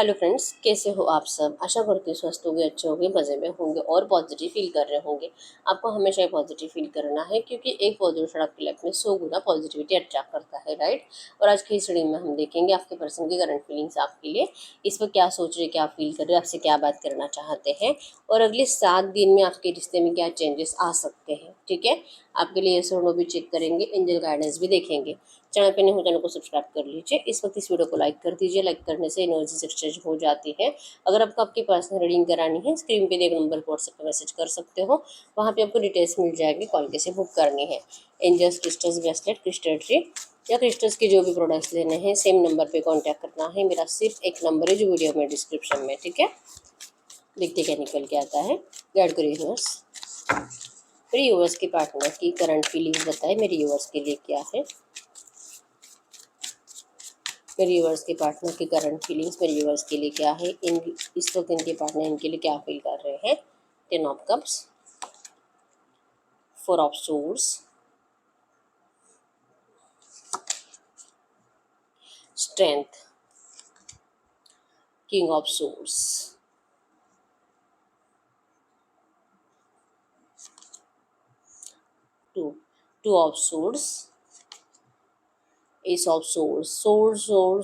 Hello friends, कैसे हो आप सब। आशा करती हूँ स्वस्थ होंगे, अच्छे होंगे, मज़े में होंगे और पॉजिटिव फील कर रहे होंगे। आपको हमेशा ही पॉजिटिव फील करना है क्योंकि एक पॉजिटिव आपकी लाइफ में 100 गुना पॉजिटिविटी अट्रैक्ट करता है, राइट। और आज की इस रीडिंग में हम देखेंगे आपके पर्सन की करंट फीलिंग्स आपके लिए, इस वक्त क्या सोच रहे, क्या फील कर रहे, आपसे क्या बात करना चाहते हैं और अगले 7 दिन में आपके रिश्ते में क्या चेंजेस आ सकते हैं। ठीक है, आपके लिए ये नो भी चेक करेंगे, एंजल गाइडेंस भी देखेंगे। चैनल पे नहीं हो चैनल को सब्सक्राइब कर लीजिए। इस वक्त इस वीडियो को लाइक कर दीजिए। लाइक करने से एनर्जीज एक्सचेंज हो जाती है। अगर आपको आपकी पर्सनल रीडिंग करानी है, स्क्रीन पे एक नंबर पर व्हाट्सएप पे मैसेज कर सकते हो, वहाँ पे आपको डिटेल्स मिल जाएगी, कॉल कैसे बुक करनी है। Angels, crystals, bracelet, crystal tree या क्रिस्टल्स के जो भी प्रोडक्ट्स लेने हैं सेम नंबर पर कॉन्टैक्ट करना है। मेरा सिर्फ एक नंबर है जो वीडियो में डिस्क्रिप्शन में, ठीक है। देखते क्या निकल के आता है। गाइड करिए यूनिवर्स। मेरे यूनिवर्स के पार्टनर की करंट फीलिंग्स बताए मेरे यूनिवर्स के लिए क्या है। मेरे व्यूअर्स के पार्टनर की करंट फीलिंग्स मेरे व्यूअर्स के लिए क्या है। इन इस वक्त इनके पार्टनर इनके लिए क्या फील कर रहे हैं। 10 of cups, 4 of swords, strength, king of swords, 2 of swords, ace of swords,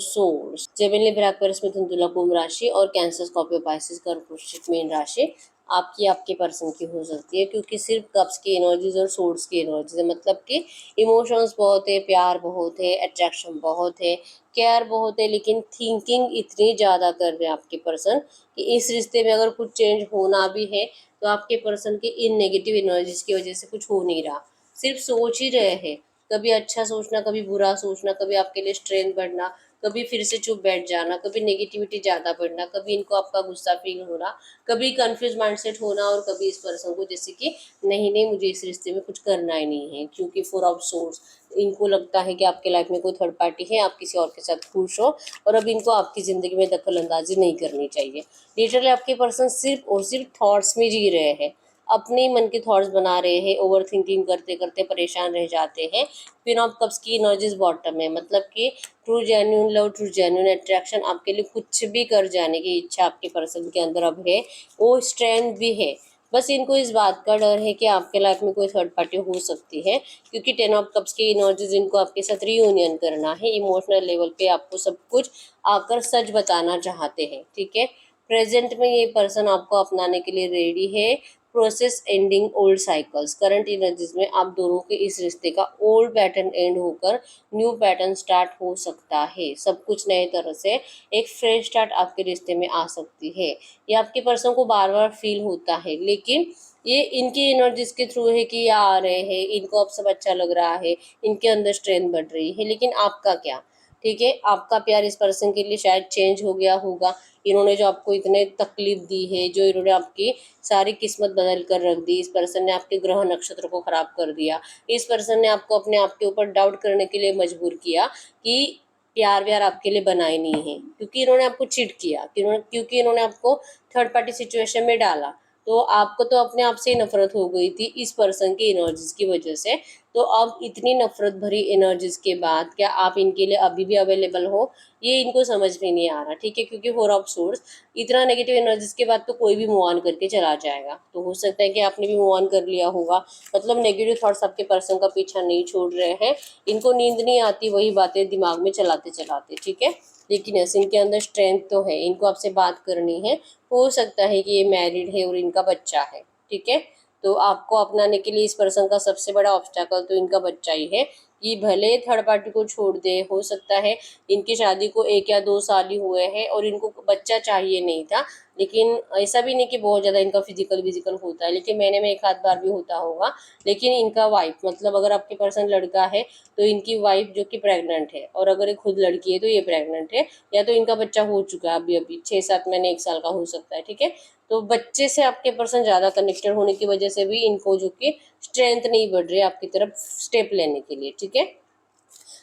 swords. Gemini, Aquarius, मिथुन, तुला, कुंभ राशि और कैंसर, स्कॉर्पियो, पाइसेस, कर्क, वृश्चिक, मीन राशि आपके पर्सन की हो सकती है क्योंकि सिर्फ कप्स की एनर्जीज और सोर्ड्स की एनर्जीज है। मतलब कि इमोशंस बहुत है, प्यार बहुत है, अट्रैक्शन बहुत है, केयर बहुत है, लेकिन थिंकिंग इतनी ज़्यादा कर रहे हैं आपके पर्सन कि इस रिश्ते में अगर कुछ चेंज होना भी है तो आपके पर्सन के इन नेगेटिव एनर्जीज की वजह से कुछ हो नहीं रहा। सिर्फ सोच ही रहे हैं, कभी अच्छा सोचना, कभी बुरा सोचना, कभी आपके लिए स्ट्रेंथ बढ़ना, कभी फिर से चुप बैठ जाना, कभी नेगेटिविटी ज़्यादा बढ़ना, कभी इनको आपका गुस्सा फील होना, कभी कंफ्यूज माइंडसेट होना और कभी इस पर्सन को जैसे कि नहीं मुझे इस रिश्ते में कुछ करना ही नहीं है क्योंकि 4 ऑफ सोर्स इनको लगता है कि आपके लाइफ में कोई थर्ड पार्टी है, आप किसी और के साथ खुश हो और अब इनको आपकी ज़िंदगी में दखल अंदाजी नहीं करनी चाहिए। लिटरली आपके पर्सन सिर्फ और सिर्फ थॉट्स में जी रहे हैं, अपने मन के थॉट्स बना रहे हैं, ओवर थिंकिंग करते करते परेशान रह जाते हैं। क्वीन ऑफ कप्स की एनर्जीज बॉटम है, मतलब कि true genuine love, true genuine attraction, आपके लिए कुछ भी कर जाने की इच्छा आपके पर्सन के अंदर अब है, वो स्ट्रेंथ भी है। बस इनको इस बात का डर है कि आपके लाइफ में कोई थर्ड पार्टी हो सकती है क्योंकि 10 ऑफ कप्स की एनर्जीज इनको आपके साथ रीयूनियन करना है। इमोशनल लेवल पे आपको सब कुछ आकर सच बताना चाहते हैं, ठीक है। प्रेजेंट में ये पर्सन आपको अपनाने के लिए रेडी है। Process ending old cycles, current energies में आप दोनों के इस रिश्ते का ओल्ड पैटर्न एंड होकर न्यू पैटर्न स्टार्ट हो सकता है। सब कुछ नए तरह से एक फ्रेश स्टार्ट आपके रिश्ते में आ सकती है। ये आपके पर्सन को बार बार फील होता है, लेकिन ये इनकी एनर्जीज के थ्रू है कि ये आ रहे हैं, इनको अब सब अच्छा लग रहा है, इनके अंदर स्ट्रेंथ बढ़ रही है। लेकिन आपका क्या, ठीक है, आपका प्यार इस पर्सन के लिए शायद चेंज हो गया होगा। इन्होंने जो आपको इतने तकलीफ दी है, जो इन्होंने आपकी सारी किस्मत बदल कर रख दी, इस पर्सन ने आपके ग्रह नक्षत्र को खराब कर दिया, इस पर्सन ने आपको अपने आप के ऊपर डाउट करने के लिए मजबूर किया कि प्यार व्यार आपके लिए बना ही नहीं है क्योंकि इन्होंने आपको चीट किया, क्योंकि इन्होंने आपको थर्ड पार्टी सिचुएशन में डाला। तो आपको तो अपने आप से ही नफरत हो गई थी इस पर्सन की एनर्जीज की वजह से। तो अब इतनी नफरत भरी एनर्जीज के बाद क्या आप इनके लिए अभी भी अवेलेबल हो, ये इनको समझ में नहीं आ रहा, ठीक है। क्योंकि 4 ऑफ सोर्स, इतना नेगेटिव एनर्जीज के बाद तो कोई भी मूव ऑन करके चला जाएगा। तो हो सकता है कि आपने भी मूव ऑन कर लिया होगा, मतलब नेगेटिव थॉट्स आपके पर्सन का पीछा नहीं छोड़ रहे हैं। इनको नींद नहीं आती वही बातें दिमाग में चलाते चलाते, ठीक है। लेकिन ऐसे इनके अंदर स्ट्रेंथ तो है, इनको आपसे बात करनी है। हो सकता है कि ये मैरिड है और इनका बच्चा है, ठीक है। तो आपको अपनाने के लिए इस पर्सन का सबसे बड़ा ऑब्स्टेकल तो इनका बच्चा ही है कि भले थर्ड पार्टी को छोड़ दे। हो सकता है इनकी शादी को 1 या 2 साल ही हुए हैं और इनको बच्चा चाहिए नहीं था, लेकिन ऐसा भी नहीं कि बहुत ज़्यादा इनका फिजिकल होता है, लेकिन महीने में 1 आध बार भी होता होगा। लेकिन इनका वाइफ, मतलब अगर आपके पर्सन लड़का है तो इनकी वाइफ जो कि प्रेग्नेंट है, और अगर ये खुद लड़की है तो ये प्रेग्नेंट है, या तो इनका बच्चा हो चुका है अभी अभी 6-7 महीने 1 साल का हो सकता है, ठीक है। तो बच्चे से आपके पर्सन ज़्यादा कनेक्टेड होने की वजह से भी इनको जो कि स्ट्रेंथ नहीं बढ़ रही है आपकी तरफ स्टेप लेने के लिए, ठीक है।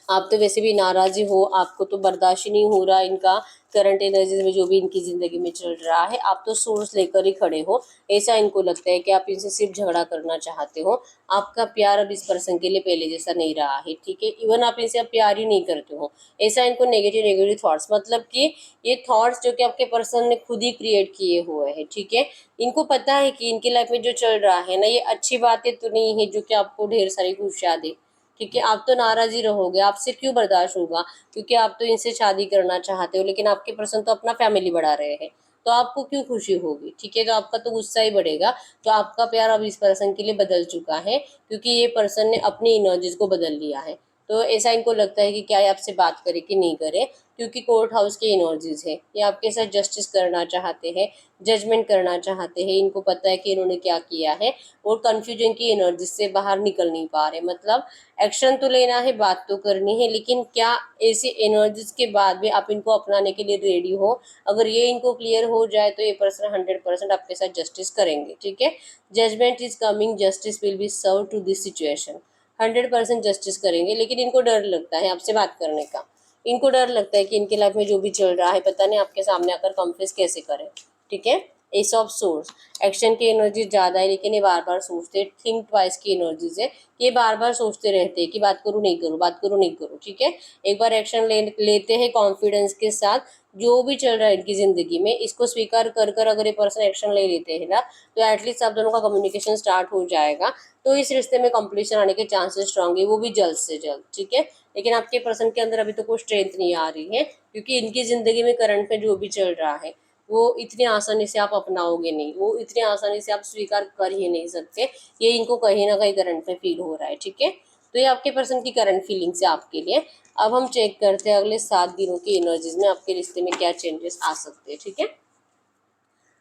आप तो वैसे भी नाराज ही हो, आपको तो बर्दाश्त ही नहीं हो रहा इनका करंट एनर्जीज में जो भी इनकी ज़िंदगी में चल रहा है, आप तो सोर्स लेकर ही खड़े हो। ऐसा इनको लगता है कि आप इनसे सिर्फ झगड़ा करना चाहते हो। आपका प्यार अब इस पर्सन के लिए पहले जैसा नहीं रहा है, ठीक है। इवन आप इनसे अब प्यार ही नहीं करते हो। ऐसा इनको नेगेटिव नेगेटिव थॉट्स, मतलब कि ये थॉट्स जो कि आपके पर्सन ने खुद ही क्रिएट किए हुए हैं, ठीक है। इनको पता है कि इनकी लाइफ में जो चल रहा है ना, ये अच्छी बातें तो नहीं है जो कि आपको ढेर सारी खुशियाँ दे, ठीक है। आप तो नाराज ही रहोगे, आपसे क्यों बर्दाश्त होगा, क्योंकि आप तो इनसे शादी करना चाहते हो, लेकिन आपके पर्सन तो अपना फैमिली बढ़ा रहे हैं, तो आपको क्यों खुशी होगी, ठीक है। तो आपका तो गुस्सा ही बढ़ेगा। तो आपका प्यार अब इस पर्सन के लिए बदल चुका है, क्योंकि ये पर्सन ने अपनी एनर्जीज को बदल लिया है। तो ऐसा इनको लगता है कि क्या ये आपसे बात करे कि नहीं करे, क्योंकि कोर्ट हाउस की एनर्जीज है। ये आपके साथ जस्टिस करना चाहते हैं, जजमेंट करना चाहते हैं। इनको पता है कि इन्होंने क्या किया है, और कन्फ्यूजन की एनर्जी से बाहर निकल नहीं पा रहे। मतलब एक्शन तो लेना है, बात तो करनी है, लेकिन क्या ऐसी एनर्जीज के बाद भी आप इनको अपनाने के लिए रेडी हो? अगर ये इनको क्लियर हो जाए तो ये पर्सन 100% आपके साथ जस्टिस करेंगे, ठीक है। Judgement is coming, justice will be serve to this situation. 100% justice करेंगे, लेकिन इनको डर लगता है आपसे बात करने का। इनको डर लगता है कि इनकी लाइफ में जो भी चल रहा है, पता नहीं आपके सामने आकर कन्फेस कैसे करें, ठीक है। एस ऑफ सोर्स, एक्शन की एनर्जी ज़्यादा है, लेकिन ये बार बार सोचते, थिंक ट्वाइस की एनर्जीज है। ये बार बार सोचते रहते हैं कि बात करूँ नहीं करूँ, बात करूँ नहीं करूँ, ठीक है। एक बार एक्शन लेते हैं कॉन्फिडेंस के साथ। जो भी चल रहा है इनकी ज़िंदगी में, इसको स्वीकार कर कर अगर ये पर्सन एक्शन ले लेते हैं ना, तो एटलीस्ट आप दोनों का कम्युनिकेशन स्टार्ट हो जाएगा। तो इस रिश्ते में कंप्लीशन आने के चांसेस स्ट्रांग है, वो भी जल्द से जल्द, ठीक है। लेकिन आपके पर्सन के अंदर अभी तो कोई स्ट्रेंथ नहीं आ रही है, क्योंकि इनकी ज़िंदगी में करंट में जो भी चल रहा है, वो इतनी आसानी से आप अपनाओगे नहीं, वो इतनी आसानी से आप स्वीकार कर ही नहीं सकते। ये इनको कहीं ना कहीं करंट में फील हो रहा है, ठीक है। तो ये आपके पर्सन की करंट फीलिंग्स है आपके लिए। अब हम चेक करते हैं अगले 7 दिनों की एनर्जीज में आपके रिश्ते में क्या चेंजेस आ सकते हैं, ठीक है।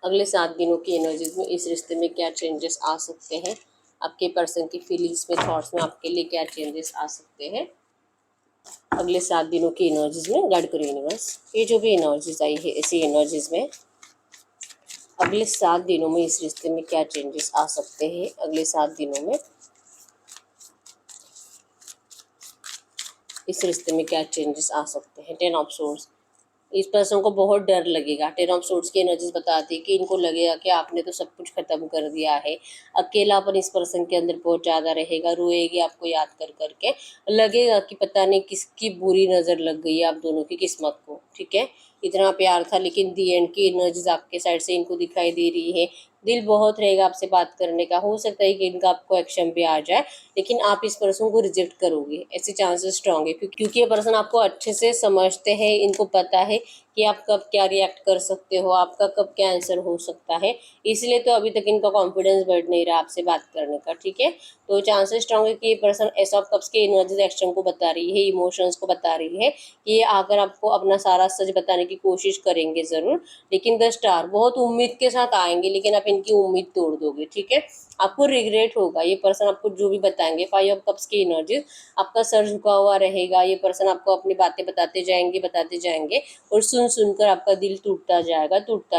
अगले 7 दिनों की एनर्जीज में इस रिश्ते में क्या चेंजेस आ सकते हैं, आपके पर्सन की फीलिंग्स में, थॉट्स में आपके लिए क्या चेंजेस आ सकते हैं अगले 7 दिनों की एनर्जीज में। गाइड करो यूनिवर्स, ये जो भी एनर्जीज आई है ऐसी एनर्जीज में अगले 7 दिनों में इस रिश्ते में क्या चेंजेस आ सकते हैं। अगले 7 दिनों में इस रिश्ते में क्या चेंजेस आ सकते हैं। 10 ऑफ सोर्स, इस पर्सन को बहुत डर लगेगा। 10 ऑफ सोर्स की एनर्जीज बताती है कि इनको लगेगा कि आपने तो सब कुछ खत्म कर दिया है। अकेलापन इस पर्सन के अंदर बहुत ज़्यादा रहेगा, रोएगी आपको याद कर करके। लगेगा कि पता नहीं किसकी बुरी नज़र लग गई है आप दोनों की किस्मत को, ठीक है। इतना प्यार था, लेकिन दी एंड की एनर्जीज आपके साइड से इनको दिखाई दे रही है। दिल बहुत रहेगा आपसे बात करने का, हो सकता है कि इनका आपको एक्शन भी आ जाए, लेकिन आप इस पर्सन को रिजेक्ट करोगे, ऐसे चांसेस स्ट्रांग है। क्योंकि ये पर्सन आपको अच्छे से समझते हैं, इनको पता है कि आप कब क्या रिएक्ट कर सकते हो, आपका कब क्या आंसर हो सकता है। इसलिए तो अभी तक इनका कॉन्फिडेंस बढ़ नहीं रहा आपसे बात करने का, ठीक है। तो चांसेस स्ट्रांग है कि ये पर्सन एस ऑफ कप्स के एनर्जीज एक्शन को बता रही है, इमोशंस को बता रही है कि ये आकर आपको अपना सारा सच बताने की कोशिश करेंगे ज़रूर। लेकिन द स्टार, बहुत उम्मीद के साथ आएंगे, लेकिन आप इनकी उम्मीद तोड़ दोगे, ठीक है। आपको रिग्रेट होगा। ये पर्सन आपको जो भी बताएंगे, 5 ऑफ कप्स की एनर्जीज, आपका सर झुका हुआ रहेगा। ये पर्सन आपको अपनी बातें बताते जाएंगे, और सुनकर आपका दिल टूटता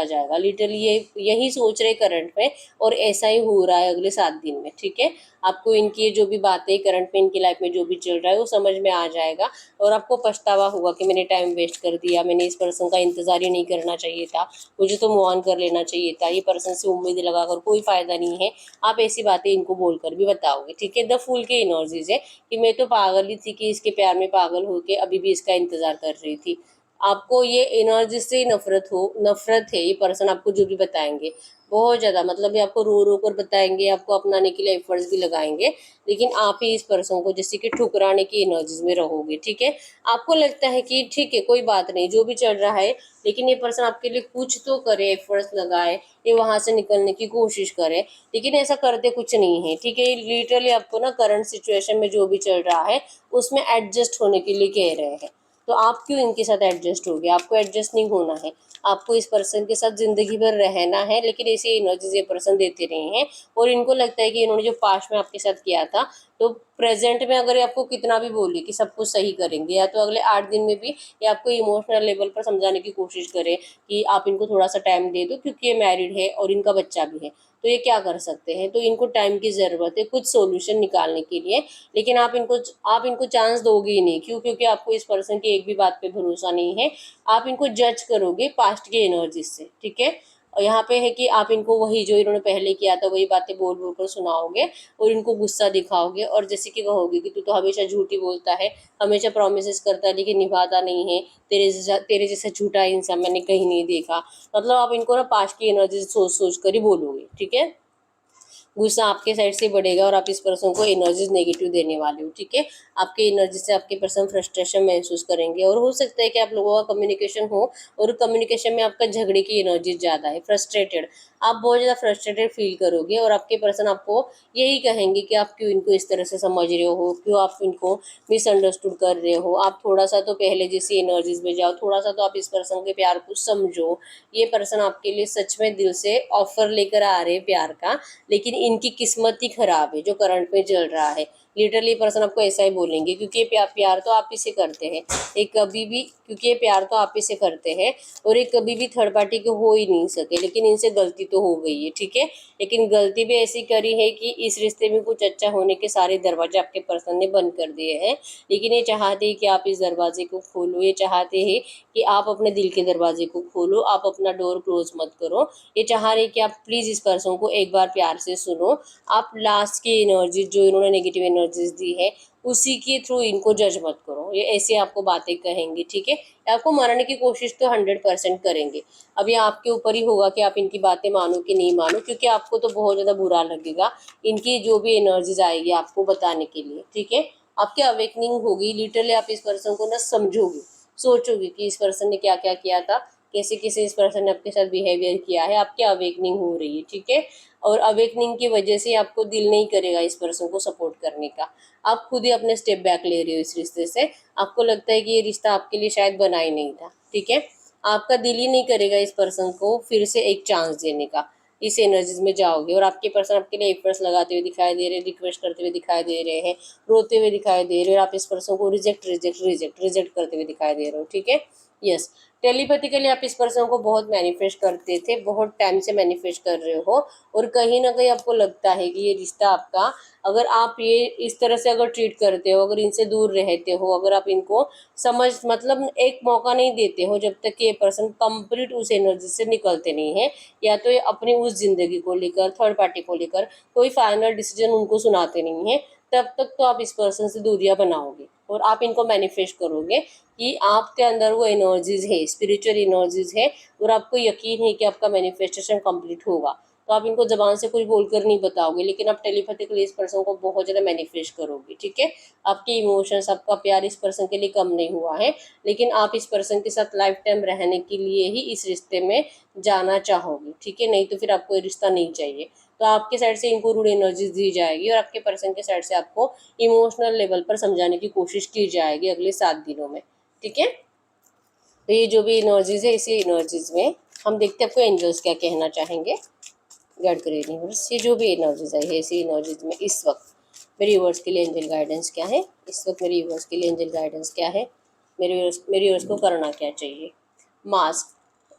जाएगा। लिटरली ये यही सोच रहे करंट में, और ऐसा ही हो रहा है अगले 7 दिन में, ठीक है। आपको इनकी जो भी बातें करंट में, इनकी लाइफ में जो भी चल रहा है, वो समझ में आ जाएगा, और आपको पछतावा होगा कि मैंने टाइम वेस्ट कर दिया, मैंने इस पर्सन का इंतजार ही नहीं करना चाहिए था, मुझे तो मूव ऑन कर लेना चाहिए था, ये पर्सन से उम्मीद लगाकर कोई फायदा नहीं है। आप ऐसी बातें इनको बोलकर भी बताओगे, ठीक है। द फूल की एनर्जीज है कि मैं तो पागल ही थी कि इसके प्यार में पागल होके अभी भी इसका इंतजार कर रही थी। आपको ये एनर्जी से नफरत है। ये पर्सन आपको जो भी बताएंगे बहुत ज़्यादा, मतलब ये आपको रो रो कर बताएंगे, आपको अपनाने के लिए एफर्ट्स भी लगाएंगे, लेकिन आप ही इस पर्सन को जैसे कि ठुकराने की एनर्जीज में रहोगे, ठीक है। आपको लगता है कि ठीक है, कोई बात नहीं, जो भी चल रहा है, लेकिन ये पर्सन आपके लिए कुछ तो करे, एफर्ट्स लगाए, ये वहाँ से निकलने की कोशिश करे, लेकिन ऐसा करते कुछ नहीं है, ठीक है। लिटरली आपको ना करंट सिचुएशन में जो भी चल रहा है उसमें एडजस्ट होने के लिए कह रहे हैं। तो आप क्यों इनके साथ एडजस्ट हो गए? आपको एडजस्ट नहीं होना है, आपको इस पर्सन के साथ जिंदगी भर रहना है, लेकिन ऐसी एनर्जीज ये पर्सन देते रहे हैं। और इनको लगता है कि इन्होंने जो पास्ट में आपके साथ किया था, तो प्रेजेंट में अगर ये आपको कितना भी बोले कि सब कुछ सही करेंगे, या तो अगले 8 दिन में भी ये आपको इमोशनल लेवल पर समझाने की कोशिश करे कि आप इनको थोड़ा सा टाइम दे दो, क्योंकि ये मैरिड है और इनका बच्चा भी है। तो ये क्या कर सकते हैं, तो इनको टाइम की ज़रूरत है कुछ सॉल्यूशन निकालने के लिए, लेकिन आप इनको चांस दोगे ही नहीं। क्यों? क्योंकि आपको इस पर्सन की एक भी बात पे भरोसा नहीं है। आप इनको जज करोगे पास्ट की एनर्जी से, ठीक है। और यहाँ पे है कि आप इनको वही जो इन्होंने पहले किया था वही बातें बोल बोल कर सुनाओगे और इनको गुस्सा दिखाओगे, और जैसे कि कहोगे कि तू तो हमेशा झूठी बोलता है, हमेशा प्रॉमिसेस करता है लेकिन निभाता नहीं है, तेरे जैसा झूठा इंसान मैंने कहीं नहीं देखा। मतलब आप इनको ना पास्ट की एनर्जी सोच सोच कर ही बोलोगे, ठीक है। गुस्सा आपके साइड से बढ़ेगा और आप इस पर्सन को एनर्जीज नेगेटिव देने वाले हो, ठीक है। आपके एनर्जी से आपके पर्सन फ्रस्ट्रेशन महसूस करेंगे, और हो सकता है कि आप लोगों का कम्युनिकेशन हो और कम्युनिकेशन में आपका झगड़े की एनर्जी ज़्यादा है, फ्रस्ट्रेटेड, आप बहुत ज़्यादा फ्रस्ट्रेटेड फील करोगे, और आपके पर्सन आपको यही कहेंगे कि आप क्यों इनको इस तरह से समझ रहे हो, क्यों आप इनको मिसअंडरस्टूड कर रहे हो। आप थोड़ा सा तो पहले जैसी एनर्जीज में जाओ, थोड़ा सा तो आप इस पर्सन के प्यार को समझो। ये पर्सन आपके लिए सच में दिल से ऑफर लेकर आ रहे हैं प्यार का, लेकिन इनकी किस्मत ही खराब है जो करंट में चल रहा है। लिटरली पर्सन आपको ऐसा ही बोलेंगे, क्योंकि ये प्यार तो आप ही से करते हैं, एक कभी भी, क्योंकि ये प्यार तो आप ही से करते हैं, और एक कभी भी थर्ड पार्टी के हो ही नहीं सके, लेकिन इनसे गलती तो हो गई है, ठीक है। लेकिन गलती भी ऐसी करी है कि इस रिश्ते में कुछ अच्छा होने के सारे दरवाजे आपके पर्सन ने बंद कर दिए हैं, लेकिन ये चाहते हैं कि आप इस दरवाजे को खोलो, ये चाहते हैं कि आप अपने दिल के दरवाजे को खोलो, आप अपना डोर क्लोज मत करो। ये चाह रहे कि आप प्लीज़ इस पर्सन को एक बार प्यार से सुनो। आप लास्ट की एनर्जी जो इन्होंने नेगेटिव एनर्जीज दी है उसी के थ्रू इनको जज मत करो। ये ऐसे आपको बातें कहेंगे, ठीक है। आपको मारने की कोशिश तो 100% करेंगे। अब ये आपके ऊपर ही होगा कि आप इनकी बातें मानो कि नहीं मानो, क्योंकि आपको तो बहुत ज़्यादा बुरा लगेगा इनकी जो भी एनर्जीज आएगी आपको बताने के लिए, ठीक है। आपकी अवेकनिंग होगी, लिटरली आप इस पर्सन को ना समझोगे, सोचोगे कि इस पर्सन ने क्या क्या किया था, कैसे कैसे इस पर्सन ने आपके साथ बिहेवियर किया है। आपकी अवेकनिंग हो रही है, ठीक है। और अवेकनिंग की वजह से आपको दिल नहीं करेगा इस पर्सन को सपोर्ट करने का। आप खुद ही अपने स्टेप बैक ले रहे हो इस रिश्ते से। आपको लगता है कि ये रिश्ता आपके लिए शायद बना ही नहीं था, ठीक है। आपका दिल ही नहीं करेगा इस पर्सन को फिर से एक चांस देने का। इस एनर्जीज में जाओगे और आपके पर्सन आपके लिए एफर्ट्स लगाते हुए दिखाई दे रहे हैं, रिक्वेस्ट करते हुए दिखाई दे रहे हैं, रोते हुए दिखाई दे रहे हैं, और आप इस पर्सन को रिजेक्ट रिजेक्ट रिजेक्ट रिजेक्ट करते हुए दिखाई दे रहे हो, ठीक है। यस, टेलीपैथिकली आप इस पर्सन को बहुत मैनिफेस्ट करते थे, बहुत टाइम से मैनिफेस्ट कर रहे हो, और कहीं ना कहीं आपको लगता है कि ये रिश्ता आपका, अगर आप ये इस तरह से अगर ट्रीट करते हो, अगर इनसे दूर रहते हो, अगर आप इनको समझ मतलब एक मौका नहीं देते हो जब तक कि ये पर्सन कंप्लीट उस एनर्जी से निकलते नहीं है, या तो ये अपनी उस जिंदगी को लेकर, थर्ड पार्टी को लेकर कोई फाइनल डिसीजन उनको सुनाते नहीं है, तब तक तो आप इस पर्सन से दूरियां बनाओगे और आप इनको मैनिफेस्ट करोगे कि आपके अंदर वो एनर्जीज है, स्पिरिचुअल एनर्जीज है, और आपको यकीन है कि आपका मैनिफेस्टेशन कंप्लीट होगा। तो आप इनको जबान से कुछ बोलकर नहीं बताओगे, लेकिन आप टेलीपैथिकली इस पर्सन को बहुत ज़्यादा मैनिफेस्ट करोगे, ठीक है। आपके इमोशंस, आपका प्यार इस पर्सन के लिए कम नहीं हुआ है, लेकिन आप इस पर्सन के साथ लाइफ टाइम रहने के लिए ही इस रिश्ते में जाना चाहोगे, ठीक है। नहीं तो फिर आपको ये रिश्ता नहीं चाहिए। तो आपके साइड से इनको रूड एनर्जीज दी जाएगी, और आपके पर्सन के साइड से आपको इमोशनल लेवल पर समझाने की कोशिश की जाएगी अगले 7 दिनों में, ठीक है। तो ये जो भी एनर्जीज है, इसी एनर्जीज में हम देखते हैं आपको एंजल्स क्या कहना चाहेंगे। गाइड करें यूनिवर्स, ये जो भी एनर्जीज आई है इसी एनर्जीज में इस वक्त मेरे यूनिवर्स के लिए एंजल गाइडेंस क्या है, इस वक्त मेरे यूनिवर्स के लिए एंजल गाइडेंस क्या है, मेरे यूनिवर्स को करना क्या चाहिए। मास्क,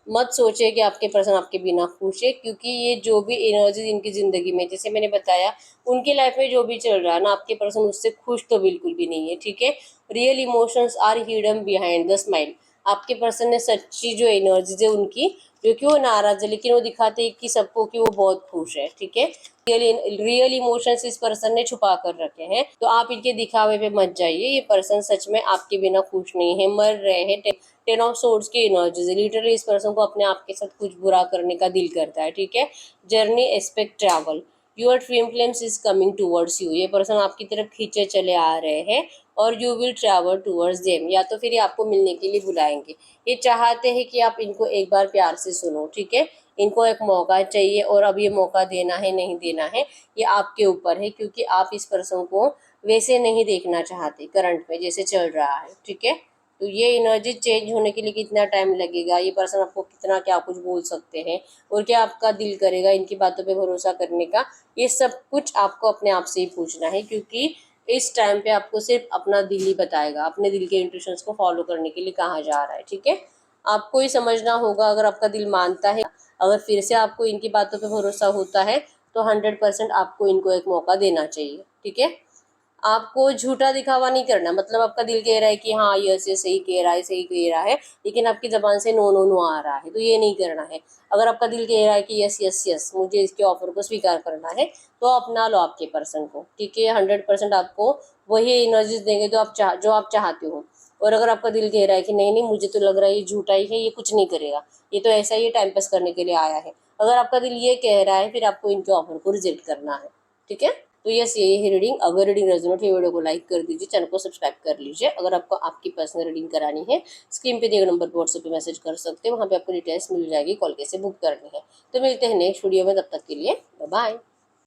मत सोचे कि आपके पर्सन आपके बिना खुश है, क्योंकि ये जो भी एनर्जीज इनकी ज़िंदगी में, जैसे मैंने बताया, उनकी लाइफ में जो भी चल रहा है ना, आपके पर्सन उससे खुश तो बिल्कुल भी नहीं है, ठीक है। Real emotions are hidden behind the smile. आपके पर्सन ने सच्ची जो एनर्जीज है उनकी, जो कि वो नाराज है लेकिन वो दिखाते हैं कि सबको कि वो बहुत खुश है, ठीक है। रियल इमोशंस इस पर्सन ने छुपा कर रखे हैं, तो आप इनके दिखावे पे मत जाइए। ये पर्सन सच में आपके बिना खुश नहीं है, मर रहे हैं। 10 ऑफ सोर्ड्स की एनर्जीज, लिटरली इस पर्सन को अपने आप के साथ कुछ बुरा करने का दिल करता है, ठीक है। Journey aspect travel, your twin flames is coming towards you. ये पर्सन आपकी तरफ खींचे चले आ रहे हैं, और you will travel towards them, या तो फिर ये आपको मिलने के लिए बुलाएंगे। ये चाहते हैं कि आप इनको एक बार प्यार से सुनो, ठीक है। इनको एक मौका चाहिए, और अब ये मौका देना है नहीं देना है ये आपके ऊपर है, क्योंकि आप इस पर्सन को वैसे नहीं देखना चाहते करंट में जैसे चल रहा है, ठीक है। तो ये एनर्जी चेंज होने के लिए कितना टाइम लगेगा, ये पर्सन आपको कितना क्या कुछ बोल सकते हैं, और क्या आपका दिल करेगा इनकी बातों पे भरोसा करने का, ये सब कुछ आपको अपने आप से ही पूछना है, क्योंकि इस टाइम पे आपको सिर्फ अपना दिल ही बताएगा, अपने दिल के इंट्यूशंस को फॉलो करने के लिए कहाँ जा रहा है, ठीक है। आपको ही समझना होगा, अगर आपका दिल मानता है, अगर फिर से आपको इनकी बातों पे भरोसा होता है, तो 100% आपको इनको एक मौका देना चाहिए, ठीक है। आपको झूठा दिखावा नहीं करना, मतलब आपका दिल कह रहा है कि हाँ ये सही कह रहा है, सही कह रहा है, लेकिन आपकी जबान से नो नो नो आ रहा है, तो ये नहीं करना है। अगर आपका दिल कह रहा है कि यस यस यस मुझे इसके ऑफर को स्वीकार करना है, तो अपना लो आपके पर्सन को, ठीक है। 100% आपको वही एनर्जीज देंगे जो आप चाहते हो। और अगर आपका दिल कह रहा है कि नहीं नहीं मुझे तो लग रहा है ये झूठा ही है, ये कुछ नहीं करेगा, ये तो ऐसा ही टाइम पास करने के लिए आया है, अगर आपका दिल ये कह रहा है, फिर आपको इनके ऑफर को रिजेक्ट करना है, ठीक है। तो यस यही है रीडिंग। अगर रीडिंग रेजोनेट है वीडियो को लाइक कर दीजिए, चैनल को सब्सक्राइब कर लीजिए। अगर आपको आपकी पर्सनल रीडिंग करानी है, स्क्रीन पे दिए गए नंबर पर व्हाट्सएप पे मैसेज कर सकते हैं, वहाँ पे आपको डिटेल्स मिल जाएगी, कॉल कैसे बुक करनी है। तो मिलते हैं नेक्स्ट वीडियो में, तब तक के लिए बाय बाय।